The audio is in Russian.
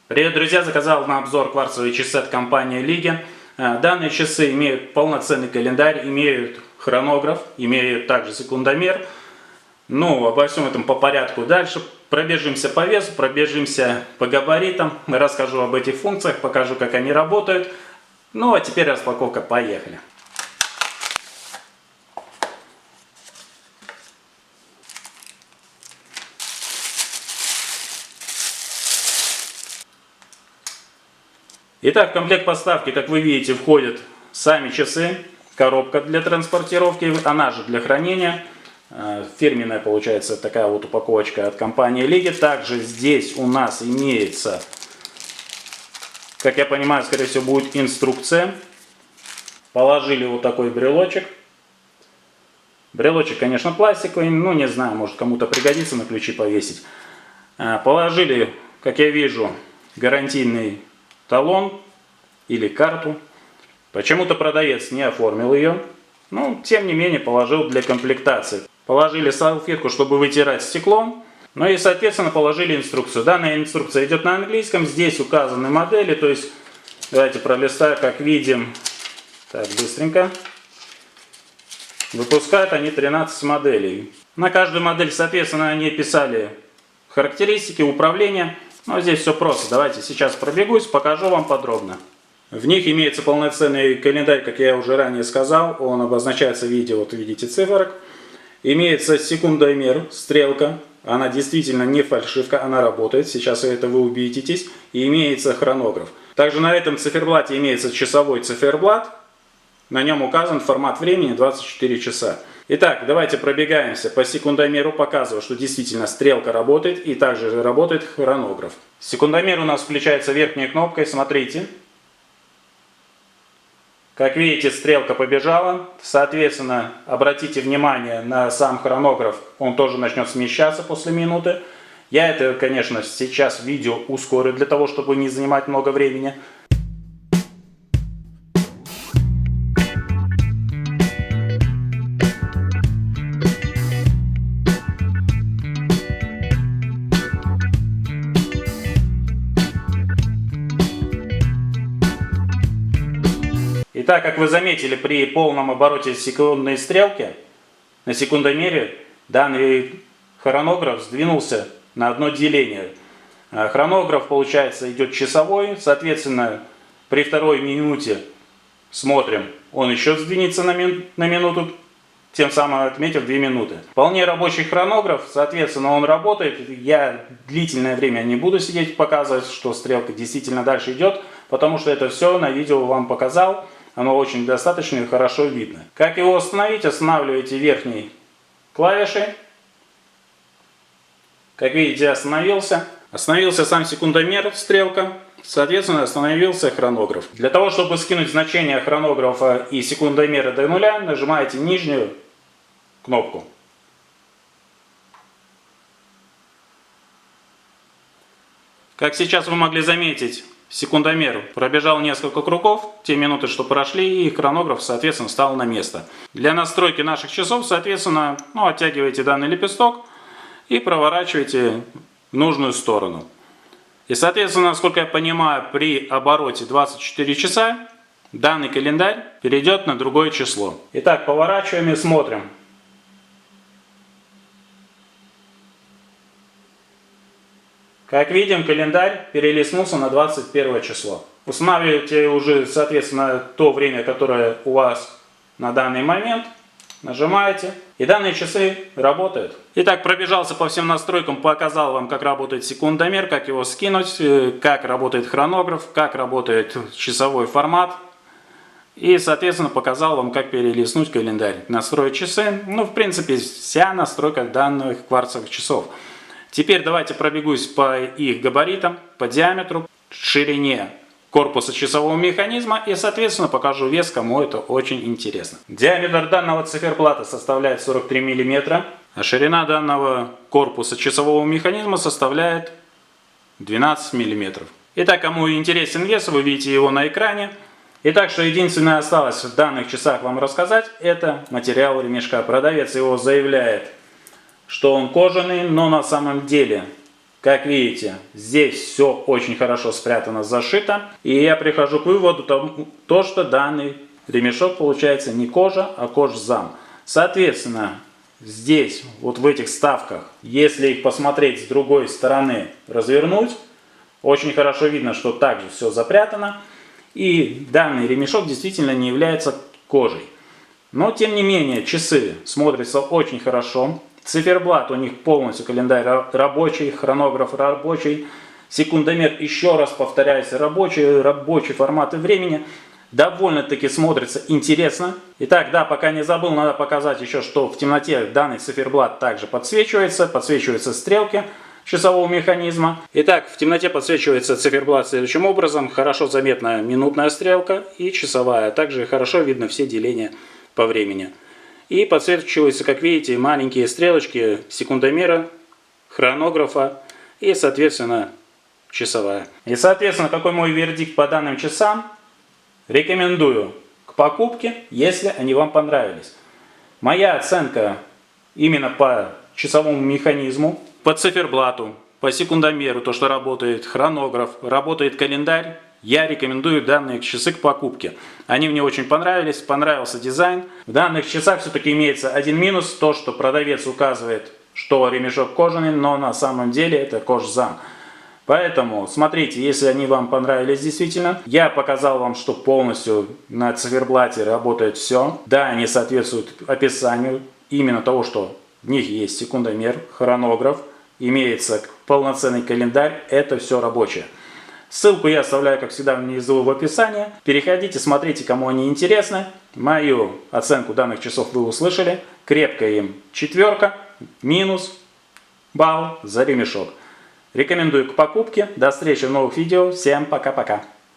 Привет, друзья! Заказал на обзор кварцевые часы от компании Ligen. Данные часы имеют полноценный календарь, имеют хронограф, имеют также секундомер. Ну, обо всем этом по порядку. Дальше пробежимся по весу, пробежимся по габаритам. Расскажу об этих функциях, покажу, как они работают. Ну, а теперь распаковка. Поехали! Итак, в комплект поставки, как вы видите, входят сами часы, коробка для транспортировки, она же для хранения. Фирменная получается такая вот упаковочка от компании Ligen. Также здесь у нас имеется, как я понимаю, скорее всего будет инструкция. Положили вот такой брелочек. Брелочек, конечно, пластиковый, но не знаю, может кому-то пригодится на ключи повесить. Положили, как я вижу, гарантийный талон или карту. Почему-то продавец не оформил ее, но тем не менее положил для комплектации. Положили салфетку, чтобы вытирать стекло, ну и соответственно положили инструкцию. Данная инструкция идет на английском, здесь указаны модели, то есть давайте пролистаю, как видим, так быстренько. Выпускают они 13 моделей. На каждую модель, соответственно, они писали характеристики, управления. Но здесь все просто. Давайте сейчас пробегусь, покажу вам подробно. В них имеется полноценный календарь, как я уже ранее сказал. Он обозначается в виде, вот видите, циферок. Имеется секундомер, стрелка. Она действительно не фальшивка, она работает. Сейчас это вы убедитесь. И имеется хронограф. Также на этом циферблате имеется часовой циферблат. На нем указан формат времени 24 часа. Итак, давайте пробегаемся по секундомеру, показываю, что действительно стрелка работает и также работает хронограф. Секундомер у нас включается верхней кнопкой, смотрите. Как видите, стрелка побежала. Соответственно, обратите внимание на сам хронограф, он тоже начнет смещаться после минуты. Я это, конечно, сейчас видео ускорю для того, чтобы не занимать много времени. Итак, как вы заметили, при полном обороте секундной стрелки на секундомере данный хронограф сдвинулся на одно деление. Хронограф, получается, идет часовой, соответственно, при второй минуте смотрим, он еще сдвинется на минуту, тем самым отметив 2 минуты. Вполне рабочий хронограф, соответственно, он работает. Я длительное время не буду сидеть показывать, что стрелка действительно дальше идет, потому что это все на видео вам показал. Оно очень достаточно и хорошо видно. Как его остановить? Останавливаете верхней клавишей. Как видите, остановился. Остановился сам секундомер, стрелка. Соответственно, остановился хронограф. Для того, чтобы скинуть значение хронографа и секундомера до нуля, нажимаете нижнюю кнопку. Как сейчас вы могли заметить, секундомер пробежал несколько кругов, те минуты, что прошли, и хронограф, соответственно, встал на место. Для настройки наших часов, соответственно, оттягиваете данный лепесток и проворачиваете в нужную сторону. И, соответственно, насколько я понимаю, при обороте 24 часа данный календарь перейдет на другое число. Итак, поворачиваем и смотрим. Как видим, календарь перелистнулся на 21 число. Устанавливаете уже, соответственно, то время, которое у вас на данный момент. Нажимаете, и данные часы работают. Итак, пробежался по всем настройкам, показал вам, как работает секундомер, как его скинуть, как работает хронограф, как работает часовой формат. И, соответственно, показал вам, как перелистнуть календарь, настроить часы. Ну, в принципе, вся настройка данных кварцевых часов. Теперь давайте пробегусь по их габаритам, по диаметру, ширине корпуса часового механизма и, соответственно, покажу вес, кому это очень интересно. Диаметр данного циферблата составляет 43 мм, а ширина данного корпуса часового механизма составляет 12 мм. Итак, кому интересен вес, вы видите его на экране. Итак, что единственное осталось в данных часах вам рассказать, это материал ремешка. Продавец его заявляет, что он кожаный, но на самом деле Как видите, здесь все очень хорошо спрятано, зашито. И я прихожу к выводу, что данный ремешок получается не кожа, а кожзам. Соответственно, здесь, вот в этих вставках, если их посмотреть с другой стороны, развернуть, очень хорошо видно, что также все запрятано. И данный ремешок действительно не является кожей. Но, тем не менее, часы смотрятся очень хорошо. Циферблат у них полностью, календарь рабочий, хронограф рабочий. Секундомер, еще раз повторяюсь, рабочий формат и времени. Довольно-таки смотрится интересно. Итак, да, пока не забыл, надо показать еще, что в темноте данный циферблат также подсвечиваются стрелки часового механизма. Итак, в темноте подсвечивается циферблат следующим образом. Хорошо заметна минутная стрелка и часовая. Также хорошо видно все деления по времени. И подсвечиваются, как видите, маленькие стрелочки секундомера, хронографа и, соответственно, часовая. И, соответственно, какой мой вердикт по данным часам? Рекомендую к покупке, если они вам понравились. Моя оценка именно по часовому механизму, по циферблату, по секундомеру, то, что работает хронограф, работает календарь, я рекомендую данные часы к покупке. Они мне очень понравились, понравился дизайн. В данных часах все-таки имеется один минус, то, что продавец указывает, что ремешок кожаный, но на самом деле это кожзам. Поэтому смотрите, если они вам понравились действительно. Я показал вам, что полностью на циферблате работает все. Да, они соответствуют описанию именно того, что в них есть секундомер, хронограф, имеется полноценный календарь. Это все рабочее. Ссылку я оставляю, как всегда, внизу в описании. Переходите, смотрите, кому они интересны. Мою оценку данных часов вы услышали. Крепкая им 4, минус балл за ремешок. Рекомендую к покупке. До встречи в новых видео. Всем пока-пока.